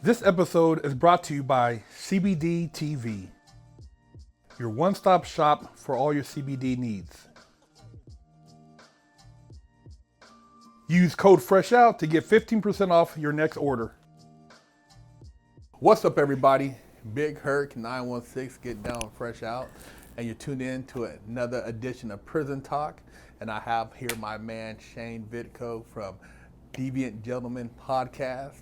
This episode is brought to you by CBD TV, your one-stop shop for all your CBD needs. Use code FRESHOUT to get 15% off your next order. What's up, everybody? Big Herc 916, get down fresh out, and you're tuned in to another edition of Prison Talk, and I have here my man Shane Vitko from Deviant Gentleman Podcast,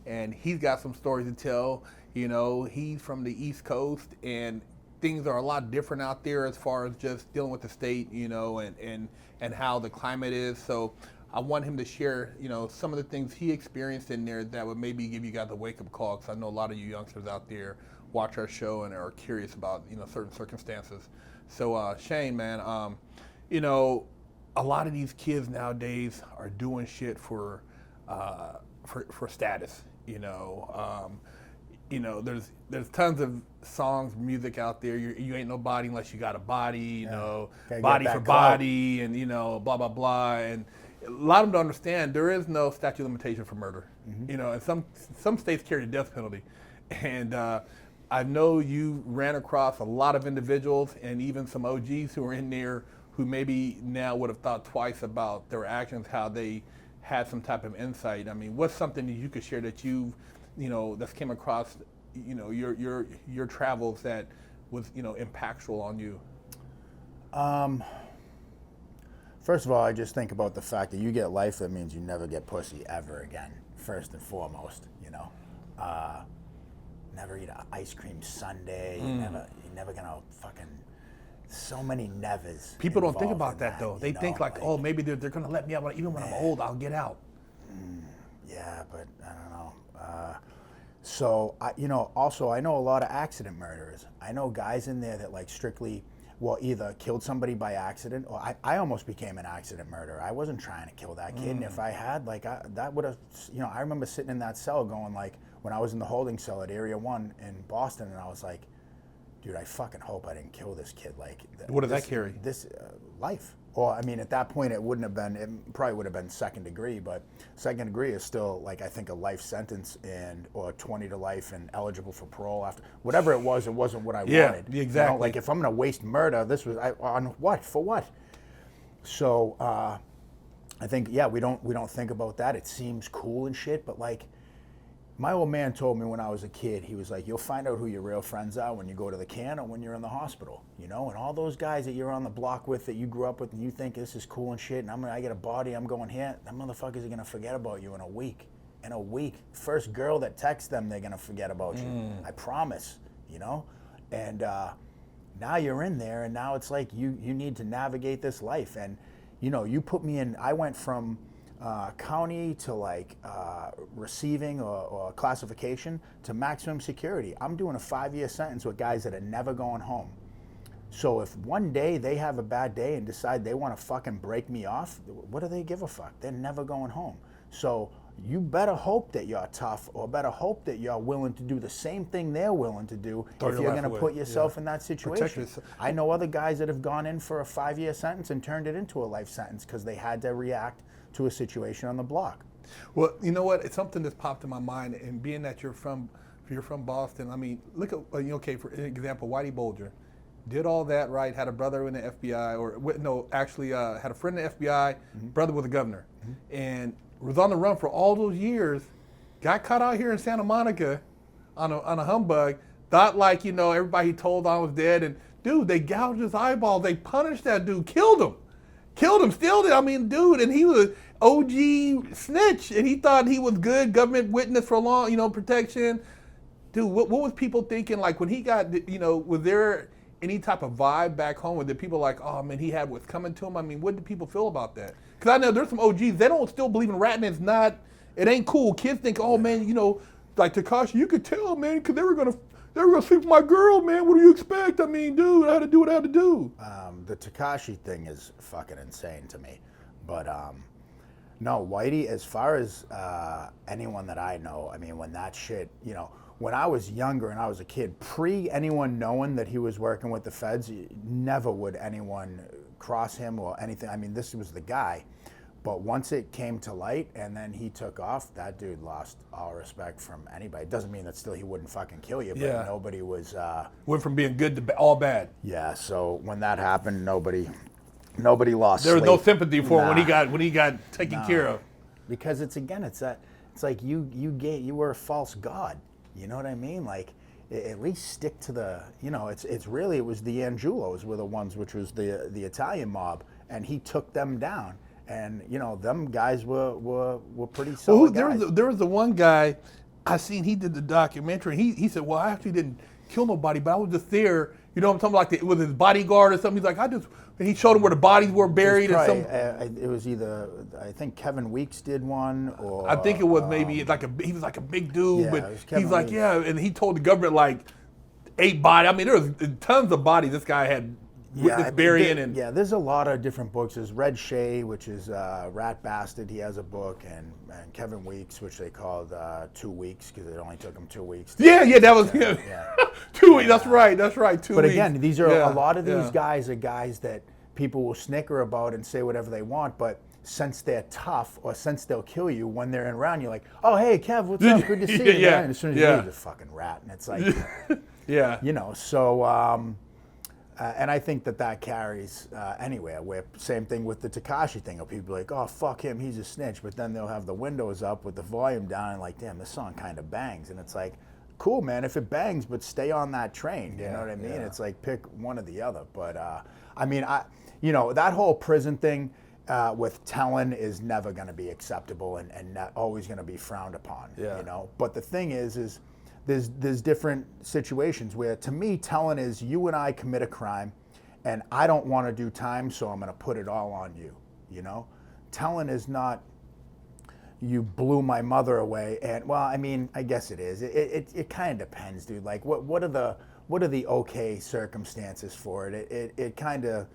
and he's got some stories to tell. You know, he's from the East Coast, and things are a lot different out there as far as just dealing with the state, you know, and how the climate is. So I want him to share, you know, some of the things he experienced in there that would maybe give you guys a wake-up call, because I know a lot of you youngsters out there watch our show and are curious about, you know, certain circumstances. So Shane, man, you know, a lot of these kids nowadays are doing shit for status. You know, there's tons of songs, music out there. You ain't nobody unless you got a body. You know, body for body, and you know, blah blah blah. And a lot of them don't understand there is no statute of limitation for murder. Mm-hmm. You know, and some states carry the death penalty. And I know you ran across a lot of individuals and even some OGs who are in there who maybe now would have thought twice about their actions, how they had some type of insight. I mean, what's something that you could share that that's came across, you know, your travels that was, you know, impactful on you? First of all, I just think about the fact that you get life, that means you never get pussy ever again, first and foremost, you know. Never eat an ice cream sundae, you're never gonna fucking, so many nevers. People don't think about that though. They think like, oh, maybe they're gonna let me out, but even when I'm old, I'll get out. Yeah, but I don't know. So, also I know a lot of accident murderers. I know guys in there that like strictly, well, either killed somebody by accident, or I almost became an accident murderer. I wasn't trying to kill that kid, and if I had, like, that would have, you know, I remember sitting in that cell going like, when I was in the holding cell at Area 1 in Boston, and I was like, dude, I fucking hope I didn't kill this kid. Like, what does that carry? This life. Well, I mean, at that point, it probably would have been second degree, but second degree is still, like, I think a life sentence or 20 to life and eligible for parole after. Whatever it wasn't what I wanted. Yeah, exactly. You know, like, if I'm going to waste murder, this was, on what? For what? So, I think, yeah, we don't think about that. It seems cool and shit, but, like, my old man told me when I was a kid, he was like, you'll find out who your real friends are when you go to the can or when you're in the hospital, you know? And all those guys that you're on the block with, that you grew up with, and you think this is cool and shit, and I get a body, I'm going here, them motherfuckers are gonna forget about you in a week. In a week. First girl that texts them, they're gonna forget about you. I promise, you know? And now you're in there, and now it's like you need to navigate this life. And, you know, you put me in, I went from county to like receiving or classification to maximum security. I'm doing a 5-year sentence with guys that are never going home. So if one day they have a bad day and decide they want to fucking break me off, what do they give a fuck? They're never going home. So you better hope that you're tough, or better hope that you're willing to do the same thing they're willing to do if you're going to put yourself in that situation. I know other guys that have gone in for a 5-year sentence and turned it into a life sentence because they had to react to a situation on the block. Well, you know what? It's something that's popped in my mind, and being that you're from Boston, I mean, look at, okay, for example, Whitey Bulger did all that, right? Had a brother in the FBI, had a friend in the FBI, brother was a governor, and was on the run for all those years, got caught out here in Santa Monica on a humbug, thought like, you know, everybody he told on was dead, and dude, they gouged his eyeballs, they punished that dude, killed him, still did. I mean, dude, and he was an OG snitch, and he thought he was good, government witness for long, you know, protection. Dude, what was people thinking? Like when he got, you know, was there any type of vibe back home? Were there people like, oh man, he had what's coming to him? I mean, what did people feel about that? Because I know there's some OGs, they don't still believe in ratting. It ain't cool. Kids think, oh man, you know, like Tekashi, you could tell, man, because they were gonna sleep with my girl, man. What do you expect? I mean, dude, I had to do what I had to do. The Tekashi thing is fucking insane to me. But no, Whitey, as far as anyone that I know, I mean, when that shit, you know, when I was younger and I was a kid, pre anyone knowing that he was working with the feds, never would anyone cross him or anything. I mean, this was the guy. But once it came to light and then he took off, that dude lost all respect from anybody. It doesn't mean that still he wouldn't fucking kill you, but Yeah. nobody was. Went from being good to all bad. Yeah, so when that happened, nobody lost. There was no sleep. sympathy for him when Nah. he got taken care of. Because it's like you were a false god. You know what I mean? Like, at least stick to the, it was the Angelos were the ones, which was the Italian mob, and he took them down. And them guys were pretty solid guys. There was the one guy I seen. He did the documentary. He said, "Well, I actually didn't kill nobody, but I was just there. You know what I'm talking about? Like with his bodyguard or something. He's like, and he showed him where the bodies were buried and some. It was either, I think Kevin Weeks did one, or I think it was maybe he was like a big dude, yeah, but it was Kevin he's like, Weeks. yeah, and he told the government like 8 bodies. I mean, there was tons of bodies this guy had witnessed burying. And there's a lot of different books. There's Red Shea, which is Rat Bastard. He has a book, and Kevin Weeks, which they called 2 weeks because it only took him 2 weeks. that was him. Yeah. 2 weeks. That's right. 2 weeks. But again, these are a lot of these guys are guys that people will snicker about and say whatever they want, but since they're tough or since they'll kill you when they're around, you're like, oh, hey, Kev, what's up? Good to see you, man. And as soon as you leave, he's a fucking rat. And it's like, so, and I think that carries anywhere. Where same thing with the Tekashi thing. People are like, oh, fuck him, he's a snitch. But then they'll have the windows up with the volume down and like, damn, this song kind of bangs. And it's like, cool, man, if it bangs, but stay on that train. You know what I mean? It's like pick one or the other. But I mean, that whole prison thing with telling is never going to be acceptable and not always going to be frowned upon. But the thing is there's different situations where, to me, telling is you and I commit a crime, and I don't want to do time, so I'm going to put it all on you. Telling is not you blew my mother away, and well, I mean, I guess it is. It kind of depends, dude. Like, what are the okay circumstances for it? It kind of,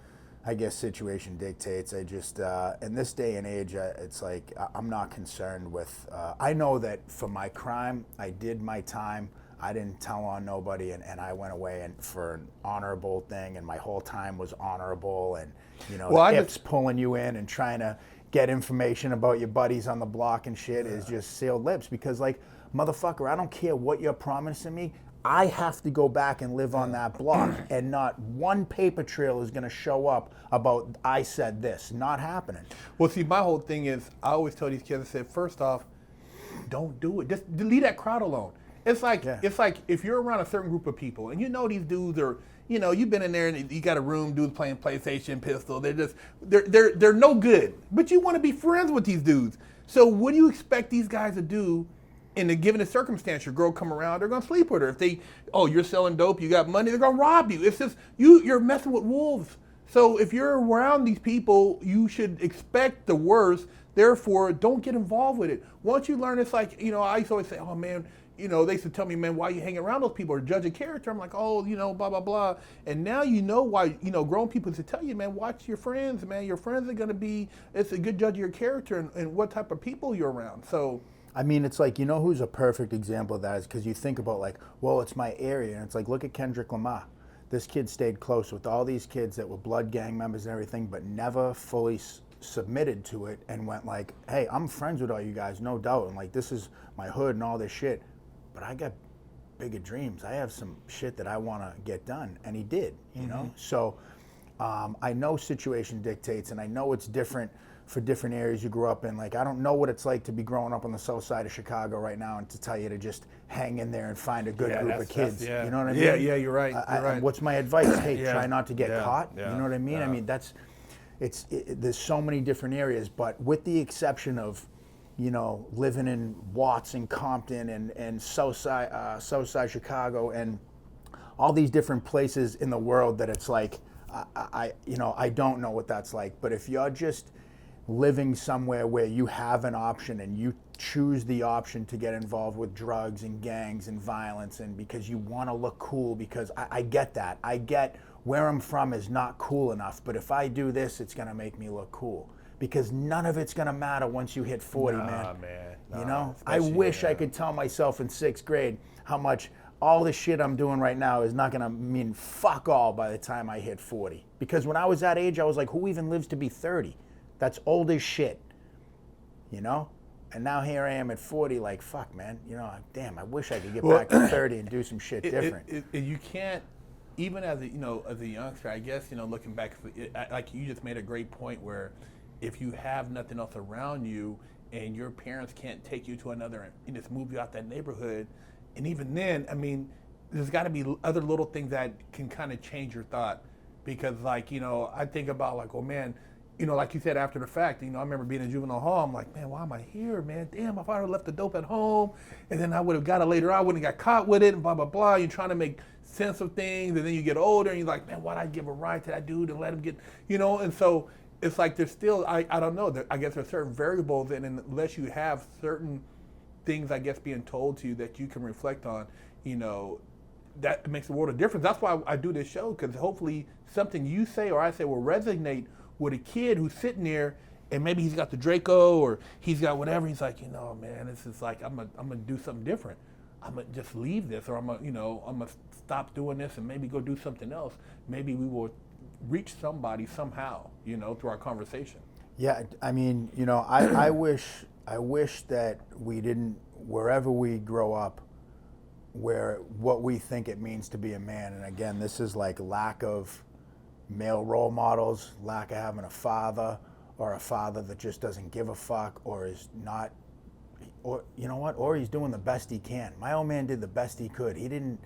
I guess, situation dictates. I just in this day and age, it's like I'm not concerned with. I know that for my crime, I did my time. I didn't tell on nobody, and I went away and for an honorable thing, and my whole time was honorable. And ifs pulling you in and trying to get information about your buddies on the block and shit is just sealed lips, because like, motherfucker, I don't care what you're promising me. I have to go back and live on that block, and not one paper trail is going to show up about I said this. Not happening. Well, see, my whole thing is I always tell these kids, I said, first off, don't do it. Just leave that crowd alone. It's like if you're around a certain group of people and these dudes are, you've been in there and you got a room, dudes playing PlayStation, pistol. They're no good. But you want to be friends with these dudes. So what do you expect these guys to do in a given circumstance? Your girl come around, they're gonna sleep with her. If you're selling dope, you got money, they're gonna rob you. It's just you're messing with wolves. So if you're around these people, you should expect the worst. Therefore, don't get involved with it. Once you learn, it's like, I used to always say, oh man, they used to tell me, man, why you hang around those people or judge a character? I'm like, oh, blah, blah, blah. And now why, grown people used to tell you, man, watch your friends, man. Your friends are going to be, it's a good judge of your character and what type of people you're around. So, I mean, it's like, who's a perfect example of that is because you think about like, well, it's my area. And it's like, look at Kendrick Lamar. This kid stayed close with all these kids that were blood gang members and everything, but never fully submitted to it and went like, hey, I'm friends with all you guys, no doubt. And like, this is my hood and all this shit. But I got bigger dreams. I have some shit that I want to get done. And he did, you know? So I know situation dictates, and I know it's different for different areas you grew up in. Like, I don't know what it's like to be growing up on the south side of Chicago right now and to tell you to just hang in there and find a good group of kids. You know what I mean? Yeah, you're right. What's my advice? Hey, try not to get caught. Yeah, you know what I mean? I mean, there's so many different areas, but with the exception of, living in Watts and Compton and Southside Chicago and all these different places in the world that it's like, I don't know what that's like. But if you're just living somewhere where you have an option and you choose the option to get involved with drugs and gangs and violence, and because you want to look cool, because I get that. I get where I'm from is not cool enough, but if I do this, it's going to make me look cool. Because none of it's going to matter once you hit 40, man. I wish I could tell myself in 6th grade how much all the shit I'm doing right now is not going to mean fuck all by the time I hit 40. Because when I was that age, I was like, who even lives to be 30? That's old as shit. you know? And now here I am at 40, like, fuck, man, you know, damn, I wish I could get back to 30 and do some shit different. You can't, even as a, as a youngster, I guess, looking back, like you just made a great point where if you have nothing else around you and your parents can't take you to another, and just move you out that neighborhood, and even then, I mean, there's got to be other little things that can kind of change your thought, because like, I think about like, oh man, like you said after the fact, I remember being in juvenile hall, I'm like, man, why am I here, man? Damn, if I would have left the dope at home, and then I would have got it later on, I wouldn't have got caught with it, and blah, blah, blah. You're trying to make sense of things, and then you get older, and you're like, man, why'd I give a ride to that dude and let him get, and so it's like there's still, I don't know, I guess there's certain variables, and unless you have certain things, I guess, being told to you that you can reflect on, that makes a world of difference. That's why I do this show, because hopefully something you say or I say will resonate with a kid who's sitting there, and maybe he's got the Draco or he's got whatever. He's like, man, this is like, I'm gonna do something different. I'm gonna just leave this, or I'm gonna stop doing this and maybe go do something else. Maybe we will reach somebody somehow, through our conversation. Yeah, I mean, I wish that we didn't, wherever we grow up, where what we think it means to be a man, and again, this is like lack of male role models, lack of having a father, or a father that just doesn't give a fuck, or is not, or or he's doing the best he can. My old man did the best he could. He didn't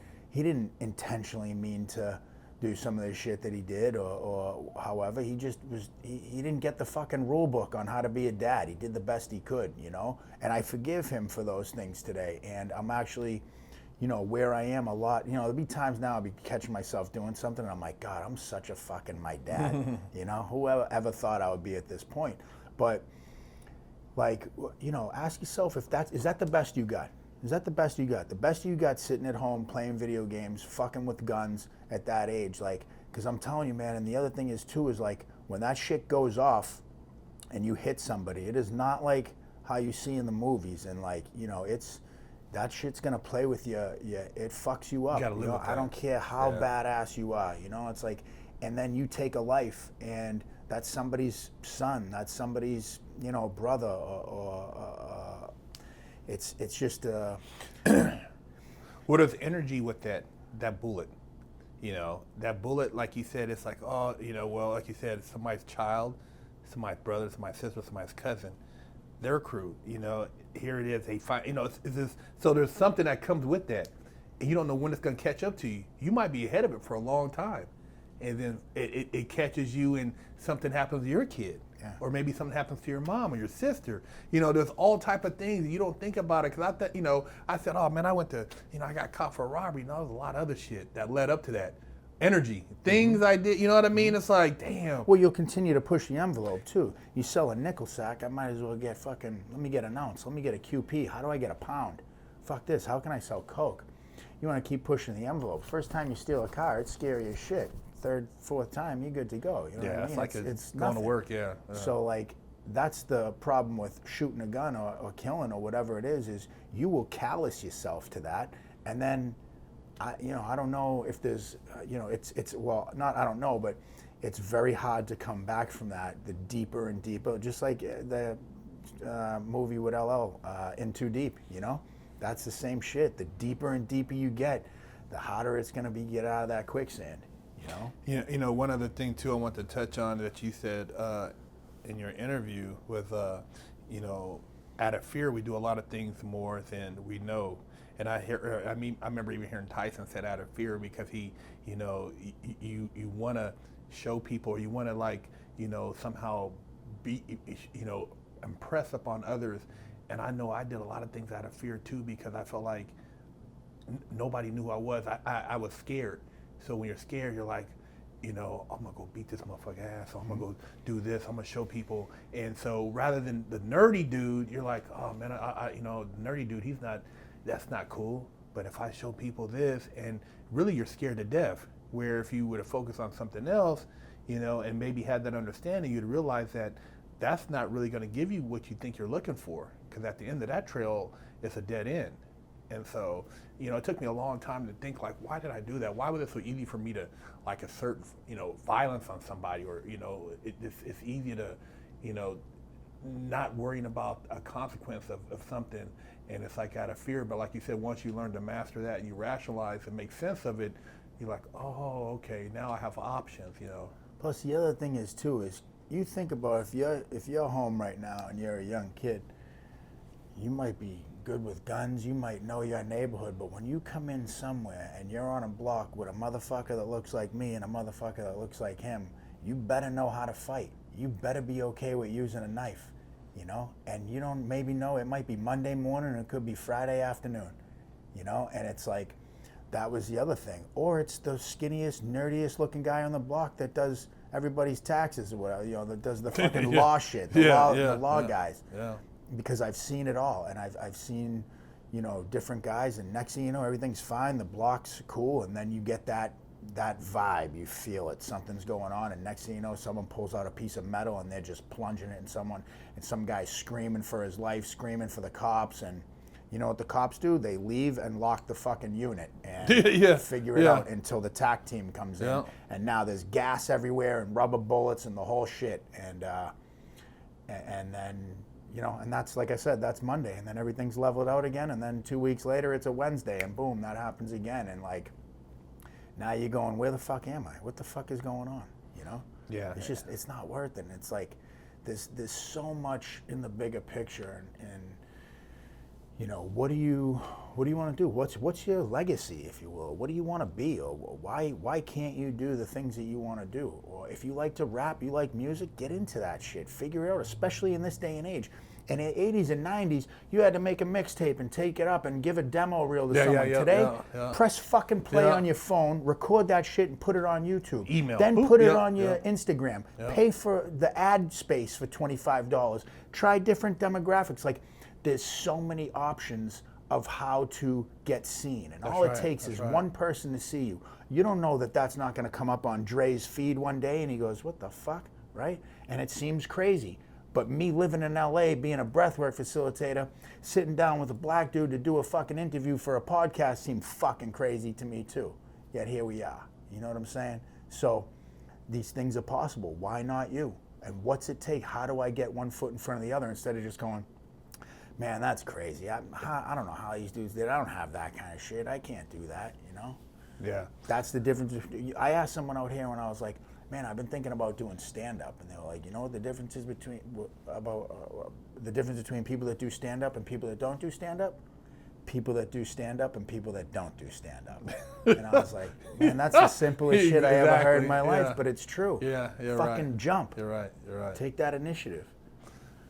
intentionally mean to do some of the shit that he did, or however, he just was, he didn't get the fucking rule book on how to be a dad. He did the best he could, and I forgive him for those things today, and I'm actually, where I am a lot, there'll be times now I'll be catching myself doing something and I'm like, God, I'm such a fucking my dad, whoever ever thought I would be at this point. But like, ask yourself if is that the best you got? Is that the best you got? The best you got sitting at home playing video games, fucking with guns at that age, like, because I'm telling you, man, and the other thing is too, is like, when that shit goes off and you hit somebody, it is not like how you see in the movies, and like, it's, that shit's gonna play with you. Yeah, it fucks you up. You gotta live with that. I don't care how badass you are. It's like, and then you take a life, and that's somebody's son. That's somebody's, brother, or it's just. Well, there's energy with that bullet. That bullet, like you said, it's like, oh, well, like you said, it's somebody's child, somebody's brother, somebody's sister, somebody's cousin. Their crew, here it is. They find, it's this, so there's something that comes with that, and you don't know when it's going to catch up to you. You might be ahead of it for a long time, and then it catches you, and something happens to your kid, or maybe something happens to your mom or your sister. There's all type of things you don't think about it. Because I thought, I said, oh man, I went to, I got caught for a robbery. There's a lot of other shit that led up to that. Energy, things I did, you know what I mean? It's like, damn. Well, you'll continue to push the envelope too. You sell a nickel sack, I might as well get fucking, let me get an ounce, let me get a QP, how do I get a pound? Fuck this, how can I sell coke? You want to keep pushing the envelope. First time you steal a car, it's scary as shit. Third, fourth time, you're good to go. You know what I mean? It's like it's going nothing. to work, So like, that's the problem with shooting a gun or killing or whatever it is you will callous yourself to that, and then I don't know if there's, it's well, not, I don't know, but it's very hard to come back from that, the deeper and deeper, just like the movie with LL, In Too Deep, that's the same shit. The deeper and deeper you get, the harder it's going to be to get out of that quicksand, One other thing too I want to touch on that you said in your interview was, out of fear we do a lot of things more than we know. And I remember even hearing Tyson said out of fear, because he, you want to show people, or you want to like, somehow be, impress upon others. And I know I did a lot of things out of fear too, because I felt like nobody knew who I was. I was scared. So when you're scared, you're like, I'm gonna go beat this motherfucker ass, so I'm gonna go do this, I'm gonna show people. And so rather than the nerdy dude, you're like, oh man, the nerdy dude, that's not cool. But if I show people this, and really you're scared to death, where if you were to focus on something else, and maybe had that understanding, you'd realize that that's not really gonna give you what you think you're looking for, because at the end of that trail, it's a dead end. And so, it took me a long time to think, like, why did I do that? Why was it so easy for me to, like, assert, violence on somebody, or, it's easy to, not worrying about a consequence of something, and it's like out of fear. But like you said, once you learn to master that and you rationalize and make sense of it, you're like, oh, okay, now I have options, you know. Plus, the other thing is too is you think about if you're home right now and you're a young kid, you might be good with guns, you might know your neighborhood, but when you come in somewhere and you're on a block with a motherfucker that looks like me and a motherfucker that looks like him, you better know how to fight. You better be okay with using a knife, you know? And you don't maybe know it might be Monday morning or it could be Friday afternoon, you know? And it's like, that was the other thing. Or it's the skinniest, nerdiest looking guy on the block that does everybody's taxes or whatever, you know, that does the fucking law shit, the law guys. Yeah. Because I've seen it all, and I've seen, you know, different guys, and next thing you know, everything's fine, the block's cool, and then you get that vibe, you feel it, something's going on, and next thing you know, someone pulls out a piece of metal and they're just plunging it in someone, and some guy's screaming for his life, screaming for the cops, and you know what the cops do? They leave and lock the fucking unit and figure it out until the TAC team comes in, and now there's gas everywhere and rubber bullets and the whole shit, and then, you know, and that's, like I said, that's Monday, and then everything's leveled out again, and then 2 weeks later it's a Wednesday, and boom, that happens again, and like, now you're going, where the fuck am I? What the fuck is going on? You know? Yeah. It's just, it's not worth it, and it's like, there's so much in the bigger picture, and you know, what do you want to do? What's your legacy, if you will? What do you want to be, or why can't you do the things that you want to do? Or if you like to rap, you like music, get into that shit. Figure it out, especially in this day and age. And in the 80s and 90s, you had to make a mixtape and take it up and give a demo reel to someone. Today, press fucking play on your phone, record that shit and put it on YouTube. Email. Then put it on your Instagram. Pay for the ad space for $25. Try different demographics. Like, there's so many options of how to get seen. And all it takes is one person to see you. You don't know that that's not going to come up on Dre's feed one day and he goes, what the fuck, right? And it seems crazy. But me living in LA, being a breathwork facilitator, sitting down with a black dude to do a fucking interview for a podcast seemed fucking crazy to me too. Yet here we are. You know what I'm saying? So these things are possible. Why not you? And what's it take? How do I get one foot in front of the other instead of just going, man, that's crazy. I don't know how these dudes did. I don't have that kind of shit. I can't do that, you know? Yeah. That's the difference. I asked someone out here when I was like, man, I've been thinking about doing stand-up. And they were like, you know what the difference is between, the difference between people that do stand-up and people that don't do stand-up? People that do stand-up and people that don't do stand-up. And I was like, man, that's the simplest shit I ever heard in my life, but it's true. Yeah, you're Fucking jump. You're right, you're right. Take that initiative.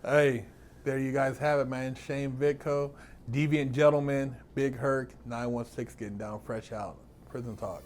Hey, there you guys have it, man. Shane Vitko, Deviant Gentleman, Big Herc, 916 getting down fresh out. Prison Talk.